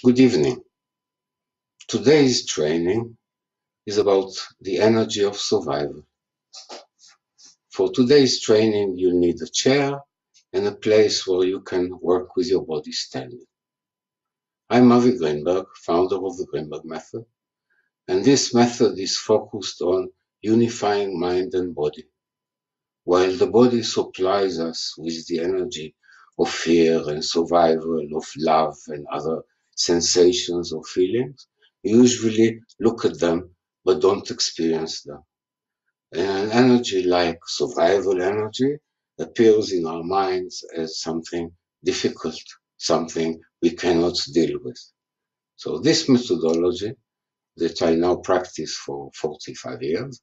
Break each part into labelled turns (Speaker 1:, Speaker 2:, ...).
Speaker 1: Good evening. Today's training is about the energy of survival. For today's training, you'll need a chair and a place where you can work with your body standing. I'm Avi Grinberg, founder of the Grinberg method, and this method is focused on unifying mind and body. While the body supplies us with the energy of fear and survival, of love and other sensations or feelings, we usually look at them but don't experience them. And an energy like survival energy appears in our minds as something difficult, something we cannot deal with. So this methodology that I now practice for 45 years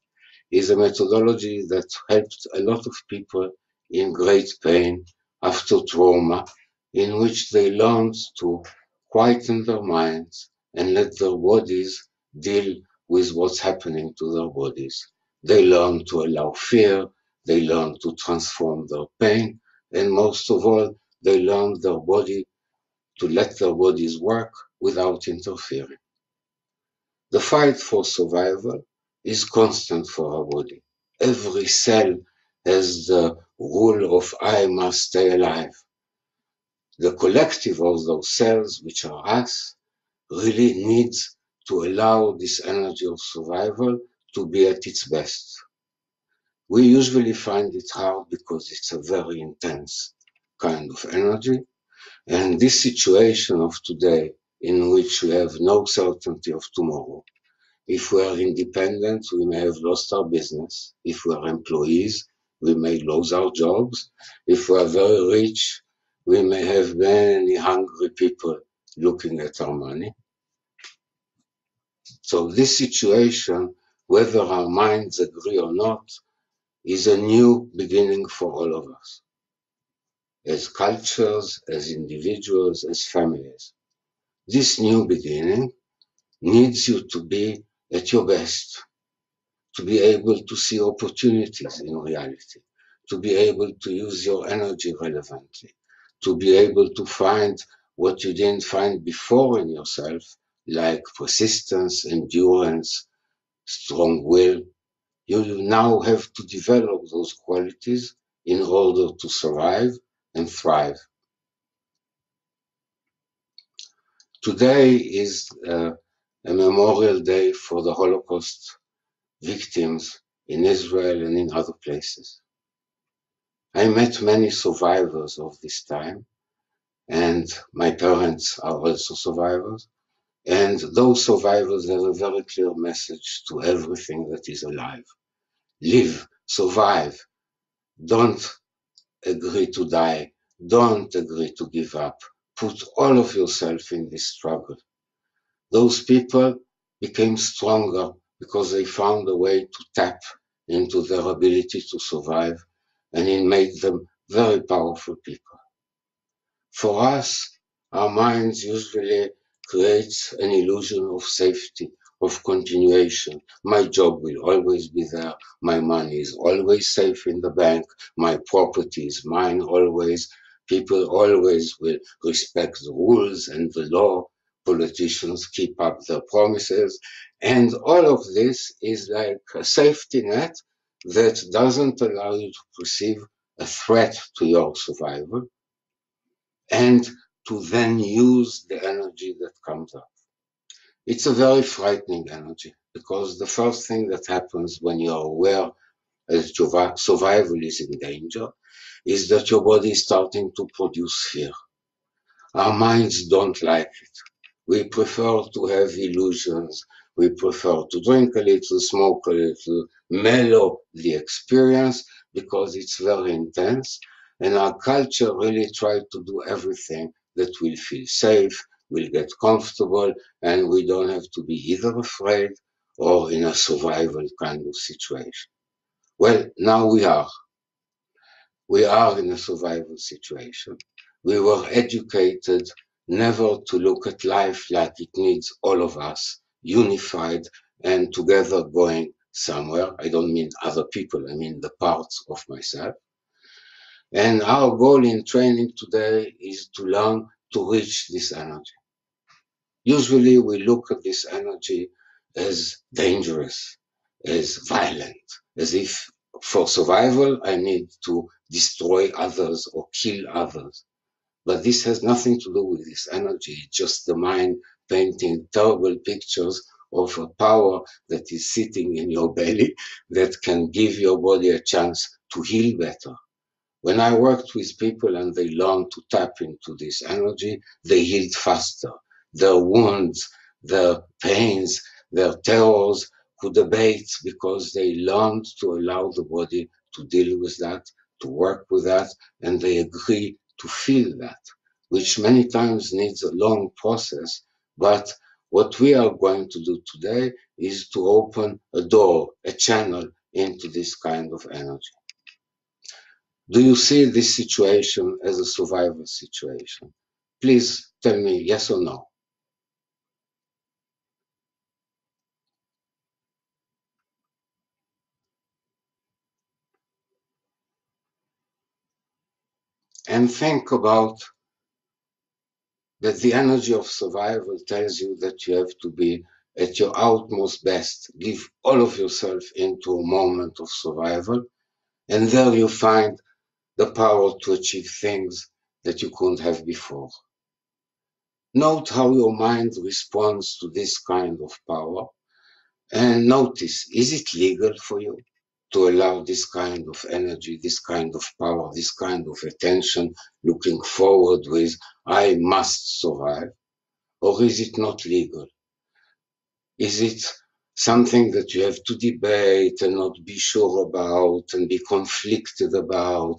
Speaker 1: is a methodology that helped a lot of people in great pain after trauma, in which they learned to quieten their minds and let their bodies deal with what's happening to their bodies. They learn to allow fear, they learn to transform their pain, and most of all, they learn their body to let their bodies work without interfering. The fight for survival is constant for our body. Every cell has the rule of I must stay alive. The collective of those cells, which are us, really needs to allow this energy of survival to be at its best. We usually find it hard because it's a very intense kind of energy. And this situation of today, in which we have no certainty of tomorrow, if we are independent, we may have lost our business. If we are employees, we may lose our jobs. If we are very rich, we may have many hungry people looking at our money. So this situation, whether our minds agree or not, is a new beginning for all of us, as cultures, as individuals, as families. This new beginning needs you to be at your best, to be able to see opportunities in reality, to be able to use your energy relevantly, to be able to find what you didn't find before in yourself, like persistence, endurance, strong will. You now have to develop those qualities in order to survive and thrive. Today is a memorial day for the Holocaust victims in Israel and in other places. I met many survivors of this time, and my parents are also survivors. And those survivors have a very clear message to everything that is alive. Live, survive. Don't agree to die. Don't agree to give up. Put all of yourself in this struggle. Those people became stronger because they found a way to tap into their ability to survive, and it made them very powerful people. For us, our minds usually create an illusion of safety, of continuation. My job will always be there. My money is always safe in the bank. My property is mine always. People always will respect the rules and the law. Politicians keep up their promises. And all of this is like a safety net that doesn't allow you to perceive a threat to your survival and to then use the energy that comes up. It's a very frightening energy because the first thing that happens when you're aware that your survival is in danger is that your body is starting to produce fear. Our minds don't like it. We prefer to have illusions. We prefer to drink a little, smoke a little, mellow the experience because it's very intense. And our culture really tried to do everything that will feel safe, will get comfortable, and we don't have to be either afraid or in a survival kind of situation. Well, now we are. We are in a survival situation. We were educated never to look at life like it needs all of us, unified and together going somewhere. I don't mean other people, I mean the parts of myself. And our goal in training today is to learn to reach this energy. Usually we look at this energy as dangerous, as violent, as if for survival I need to destroy others or kill others. But this has nothing to do with this energy. It's just the mind painting terrible pictures of a power that is sitting in your belly that can give your body a chance to heal better. When I worked with people and they learned to tap into this energy, they healed faster. Their wounds, their pains, their terrors could abate because they learned to allow the body to deal with that, to work with that, and they agree to feel that, which many times needs a long process. But what we are going to do today is to open a door, a channel into this kind of energy. Do you see this situation as a survival situation? Please tell me yes or no. And think about that the energy of survival tells you that you have to be at your utmost best, give all of yourself into a moment of survival, and there you find the power to achieve things that you couldn't have before. Note how your mind responds to this kind of power, and notice, is it legal for you to allow this kind of energy, this kind of power, this kind of attention, looking forward with, I must survive? Or is it not legal? Is it something that you have to debate and not be sure about and be conflicted about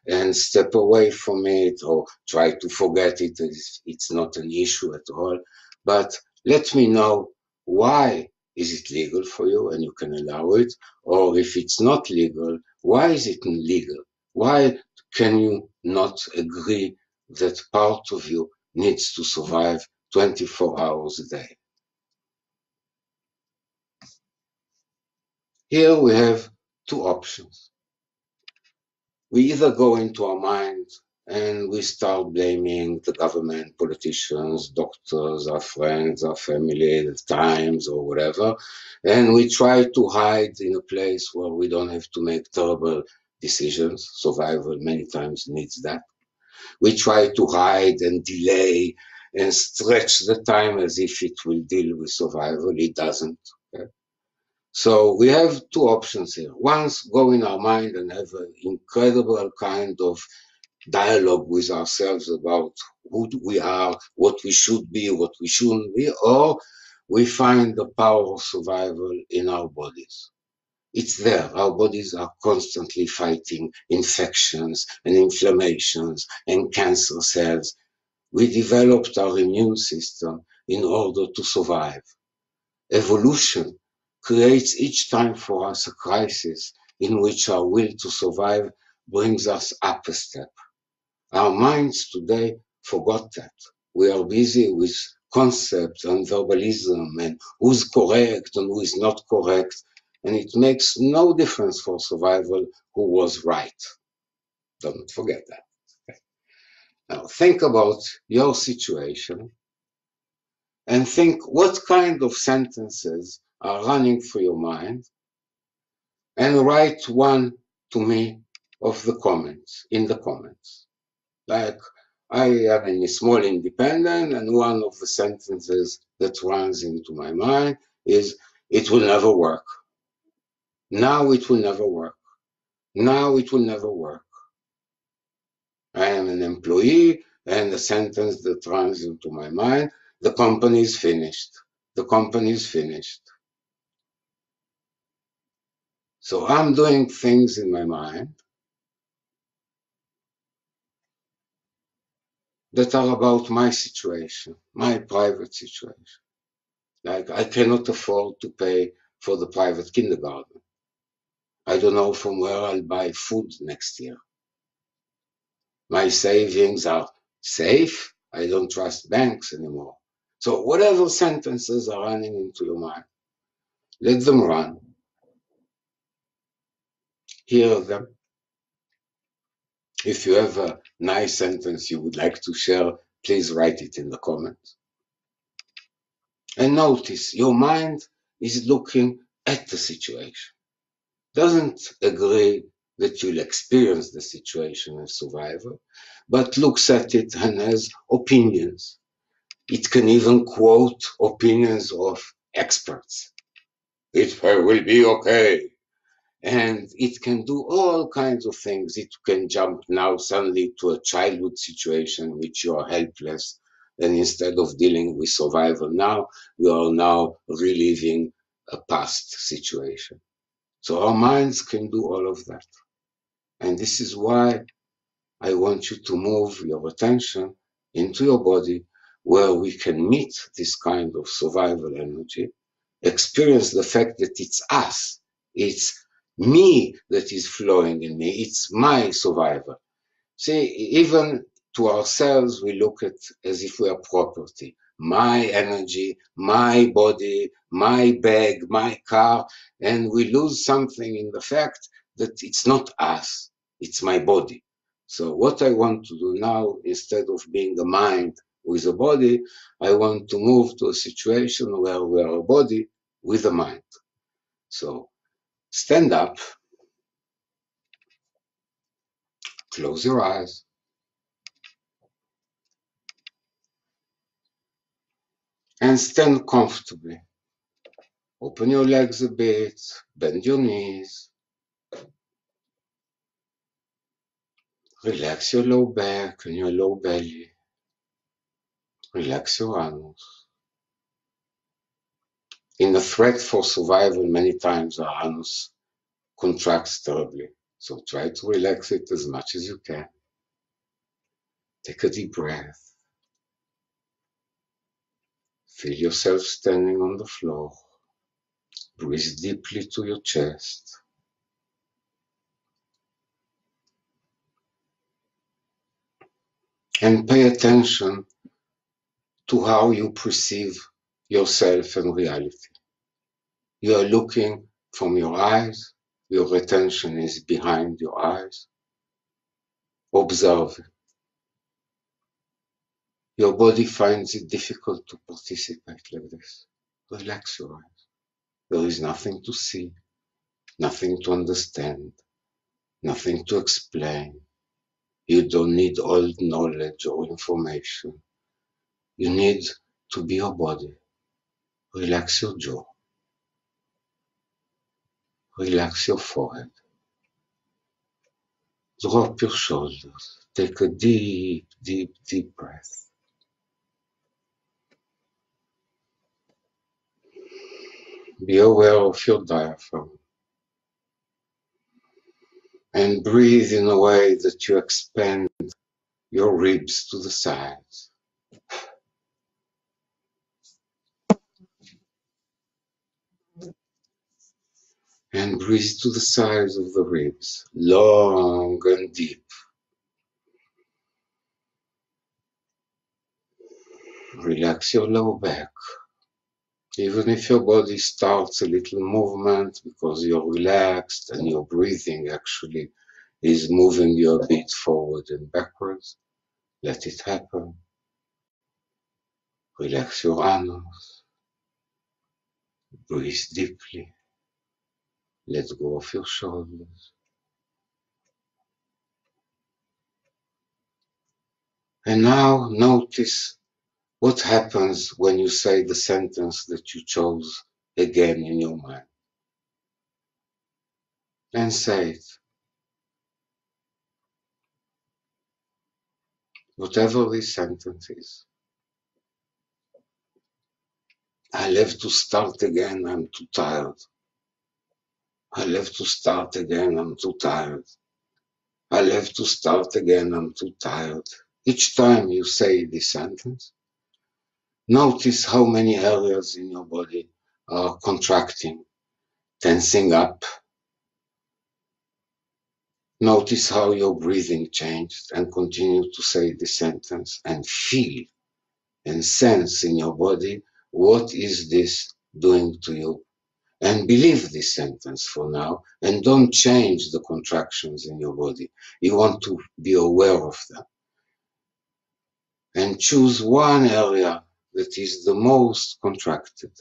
Speaker 1: and step away from it or try to forget it as it's not an issue at all? But let me know, why is it legal for you and you can allow it? Or if it's not legal, why is it illegal? Why can you not agree that part of you needs to survive 24 hours a day? Here we have two options. We either go into our mind and we start blaming the government, politicians, doctors, our friends, our family, the times, or whatever, and we try to hide in a place where we don't have to make terrible decisions. Survival many times needs that. We try to hide and delay and stretch the time as if it will deal with survival. It doesn't. Okay? So we have two options here. Once go in our mind and have an incredible kind of dialogue with ourselves about who we are, what we should be, what we shouldn't be, or we find the power of survival in our bodies. It's there. Our bodies are constantly fighting infections and inflammations and cancer cells. We developed our immune system in order to survive. Evolution creates each time for us a crisis in which our will to survive brings us up a step. Our minds today forgot that. We are busy with concepts and verbalism and who's correct and who is not correct, and it makes no difference for survival who was right. Don't forget that. Okay. Now think about your situation and think what kind of sentences are running through your mind and write one to me of the comments, in the comments. Like, I am a small independent, and one of the sentences that runs into my mind is, it will never work. Now it will never work. Now it will never work. I am an employee, and the sentence that runs into my mind, the company is finished. The company is finished. So I'm doing things in my mind that are about my situation, my private situation. Like, I cannot afford to pay for the private kindergarten. I don't know from where I'll buy food next year. My savings are safe. I don't trust banks anymore. So whatever sentences are running into your mind, let them run. Hear them. If you have a nice sentence you would like to share, please write it in the comments. And notice your mind is looking at the situation, doesn't agree that you'll experience the situation as survivor, but looks at it and has opinions. It can even quote opinions of experts. It will be okay. And it can do all kinds of things. It can jump now suddenly to a childhood situation in which you are helpless. And instead of dealing with survival now, you are now reliving a past situation. So our minds can do all of that. And this is why I want you to move your attention into your body where we can meet this kind of survival energy, experience the fact that it's us, it's me that is flowing in me, it's my survival. See, even to ourselves, we look at as if we are property. My energy, my body, my bag, my car, and we lose something in the fact that it's not us, it's my body. So what I want to do now, instead of being a mind with a body, I want to move to a situation where we are a body with a mind. So stand up, close your eyes, and stand comfortably. Open your legs a bit, bend your knees, relax your low back and your low belly, relax your anus. In the threat for survival, many times our anus contracts terribly. So try to relax it as much as you can. Take a deep breath. Feel yourself standing on the floor. Breathe deeply to your chest. And pay attention to how you perceive yourself and reality. You are looking from your eyes. Your attention is behind your eyes. Observe. Your body finds it difficult to participate like this. Relax your eyes. There is nothing to see, nothing to understand, nothing to explain. You don't need all knowledge or information. You need to be your body. Relax your jaw. Relax your forehead. Drop your shoulders. Take a deep, deep, deep breath. Be aware of your diaphragm and breathe in a way that you expand your ribs to the sides. And breathe to the sides of the ribs, long and deep. Relax your lower back. Even if your body starts a little movement because you're relaxed and your breathing actually is moving you a bit forward and backwards, let it happen. Relax your anus. Breathe deeply. Let go of your shoulders. And now notice what happens when you say the sentence that you chose again in your mind. And say it. Whatever this sentence is. I'll have to start again, I'm too tired. I'll have to start again, I'm too tired. I'll have to start again, I'm too tired. Each time you say this sentence, notice how many areas in your body are contracting, tensing up. Notice how your breathing changed and continue to say this sentence and feel and sense in your body what is this doing to you. And believe this sentence for now and don't change the contractions in your body. You want to be aware of them. And choose one area that is the most contracted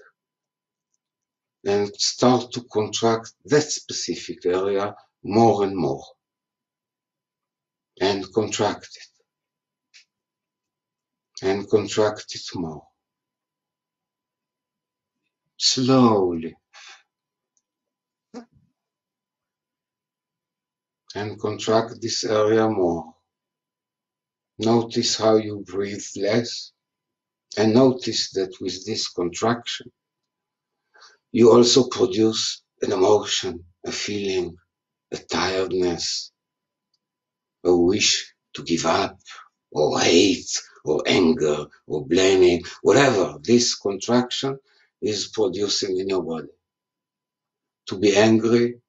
Speaker 1: and start to contract that specific area more and more, and contract it, and contract it more. Slowly, and contract this area more. Notice how you breathe less, and notice that with this contraction, you also produce an emotion, a feeling, a tiredness, a wish to give up, or hate, or anger, or blaming, whatever this contraction is producing in your body. To be angry,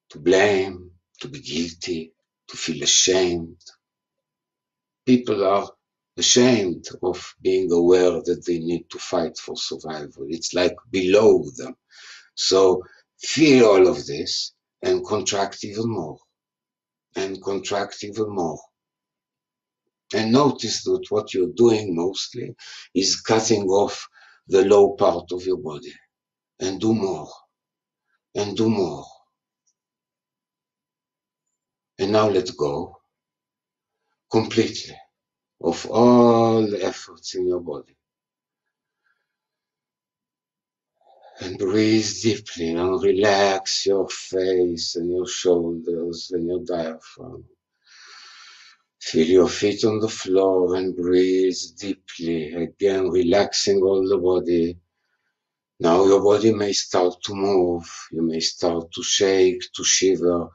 Speaker 1: to blame, to be guilty, to feel ashamed. People are ashamed of being aware that they need to fight for survival. It's like below them. So feel all of this and contract even more, and contract even more. And notice that what you're doing mostly is cutting off the low part of your body, and do more, and do more. And now let go completely of all the efforts in your body. And breathe deeply and relax your face and your shoulders and your diaphragm. Feel your feet on the floor and breathe deeply, again relaxing all the body. Now your body may start to move, you may start to shake, to shiver,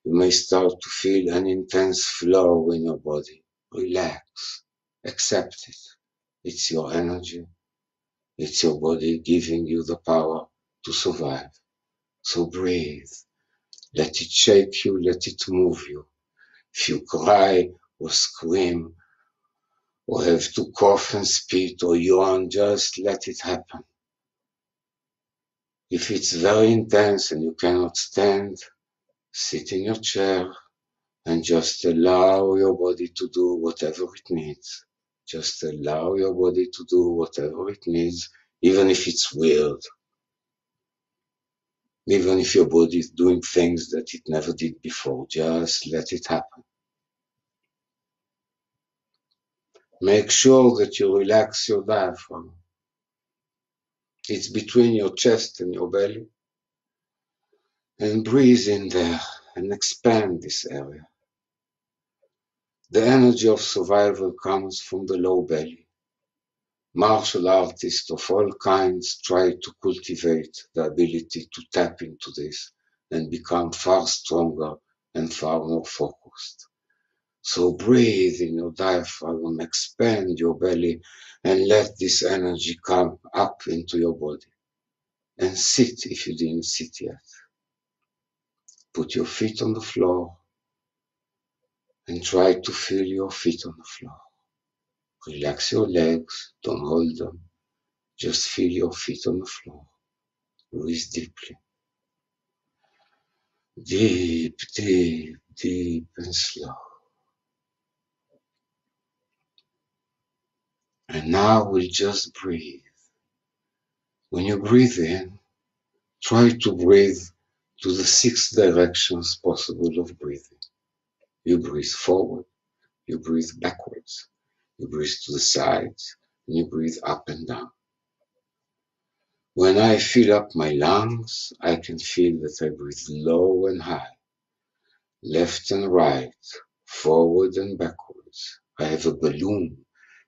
Speaker 1: you may start to feel an intense flow in your body. Relax, accept it. It's your energy, it's your body giving you the power to survive. So breathe, let it shake you, let it move you. If you cry or scream, or have to cough and spit or yawn, just let it happen. If it's very intense and you cannot stand, sit in your chair and just allow your body to do whatever it needs. Just allow your body to do whatever it needs, even if it's weird. Even if your body is doing things that it never did before, just let it happen. Make sure that you relax your diaphragm. It's between your chest and your belly. And breathe in there and expand this area. The energy of survival comes from the low belly. Martial artists of all kinds try to cultivate the ability to tap into this and become far stronger and far more focused. So breathe in your diaphragm, expand your belly, and let this energy come up into your body. And sit if you didn't sit yet. Put your feet on the floor and try to feel your feet on the floor. Relax your legs, don't hold them. Just feel your feet on the floor. Breathe deeply. Deep, deep, deep and slow. And now we'll just breathe. When you breathe in, try to breathe to the 6 directions possible of breathing. You breathe forward, you breathe backwards, you breathe to the sides, and you breathe up and down. When I fill up my lungs, I can feel that I breathe low and high, left and right, forward and backwards. I have a balloon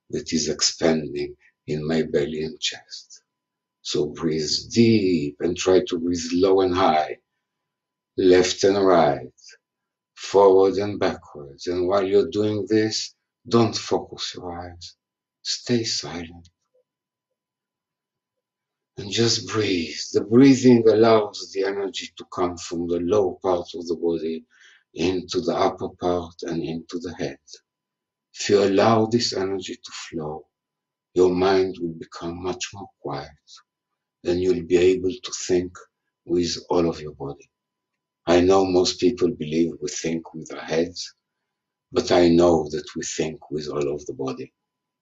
Speaker 1: that is expanding in my belly and chest. So breathe deep and try to breathe low and high, left and right, forward and backwards. And while you're doing this, don't focus your eyes. Stay silent and just breathe. The breathing allows the energy to come from the low part of the body into the upper part and into the head. If you allow this energy to flow, your mind will become much more quiet and you'll be able to think with all of your body. I know most people believe we think with our heads, but I know that we think with all of the body.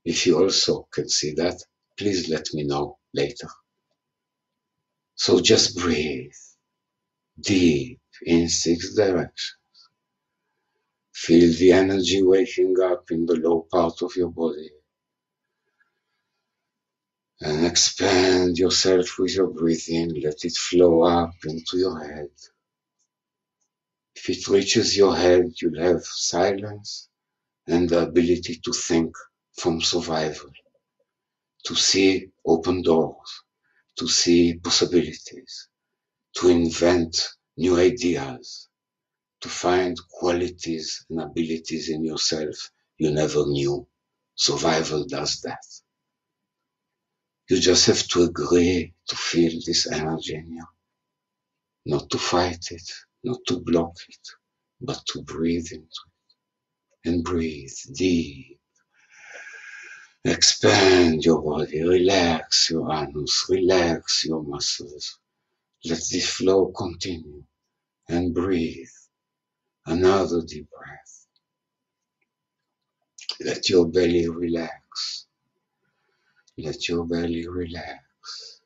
Speaker 1: If you also can see that, please let me know later. So just breathe deep in 6 directions. Feel the energy waking up in the low part of your body. And expand yourself with your breathing. Let it flow up into your head. If it reaches your head, you'll have silence and the ability to think from survival, to see open doors, to see possibilities, to invent new ideas, to find qualities and abilities in yourself you never knew. Survival does that. You just have to agree to feel this energy in you, not to fight it, not to block it, but to breathe into it. And breathe deep. Expand your body, relax your anus, relax your muscles. Let the flow continue and breathe. Another deep breath. Let your belly relax. Let your belly relax.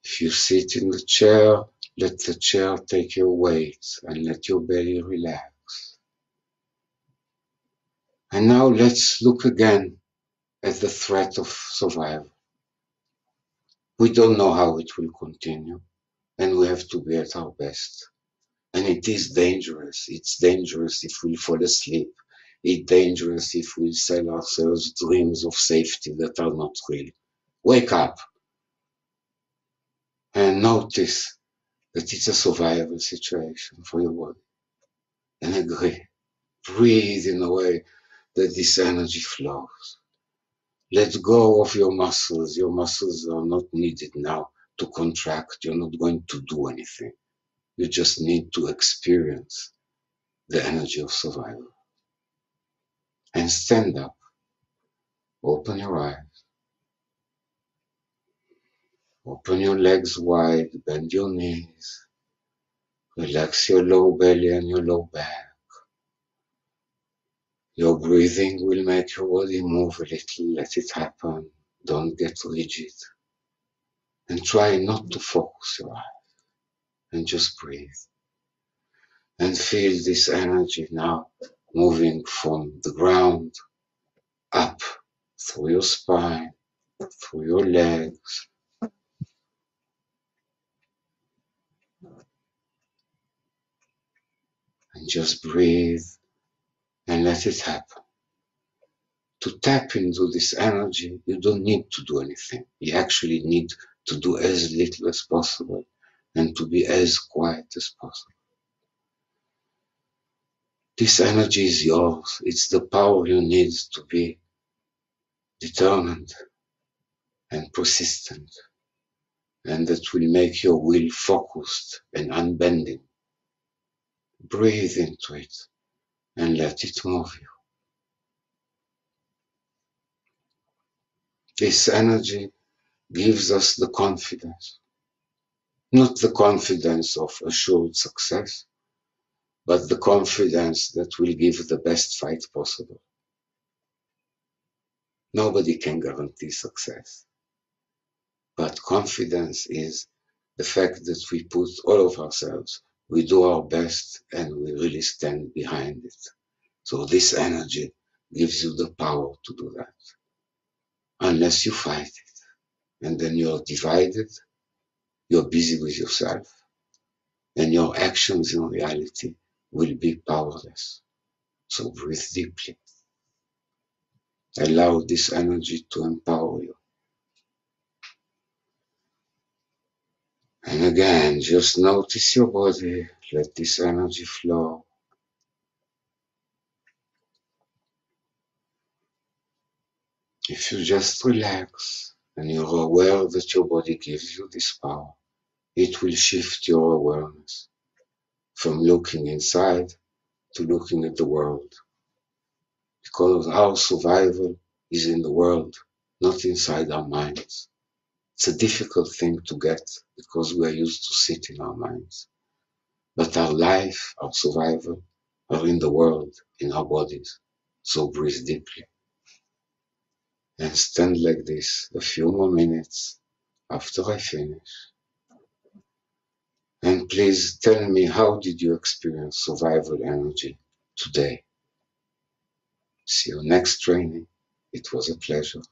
Speaker 1: If you sit in the chair, let the chair take your weight and let your belly relax. And now let's look again at the threat of survival. We don't know how it will continue, and we have to be at our best. And it is dangerous. It's dangerous if we fall asleep. It's dangerous if we sell ourselves dreams of safety that are not real. Wake up and notice that it's a survival situation for your body. And agree. Breathe in a way that this energy flows. Let go of your muscles. Your muscles are not needed now to contract. You're not going to do anything. You just need to experience the energy of survival. And stand up. Open your eyes. Open your legs wide. Bend your knees. Relax your low belly and your low back. Your breathing will make your body move a little. Let it happen. Don't get rigid. And try not to focus your eyes. And just breathe. And feel this energy now moving from the ground up through your spine, through your legs. And just breathe and let it happen. To tap into this energy, you don't need to do anything. You actually need to do as little as possible and to be as quiet as possible. This energy is yours. It's the power you need to be determined and persistent, and that will make your will focused and unbending. Breathe into it and let it move you. This energy gives us the confidence, not the confidence of assured success, but the confidence that will give the best fight possible. Nobody can guarantee success, but confidence is the fact that we put all of ourselves, we do our best, and we really stand behind it. So this energy gives you the power to do that. Unless you fight it, and then you're divided, you're busy with yourself, and your actions in reality will be powerless. So breathe deeply. Allow this energy to empower you. And again, just notice your body. Let this energy flow. If you just relax and you're aware that your body gives you this power, it will shift your awareness from looking inside to looking at the world. Because our survival is in the world, not inside our minds. It's a difficult thing to get because we are used to sit in our minds. But our life, our survival, are in the world, in our bodies. So breathe deeply and stand like this a few more minutes after I finish. And please tell me, how did you experience survival energy today? See you next training. It was a pleasure.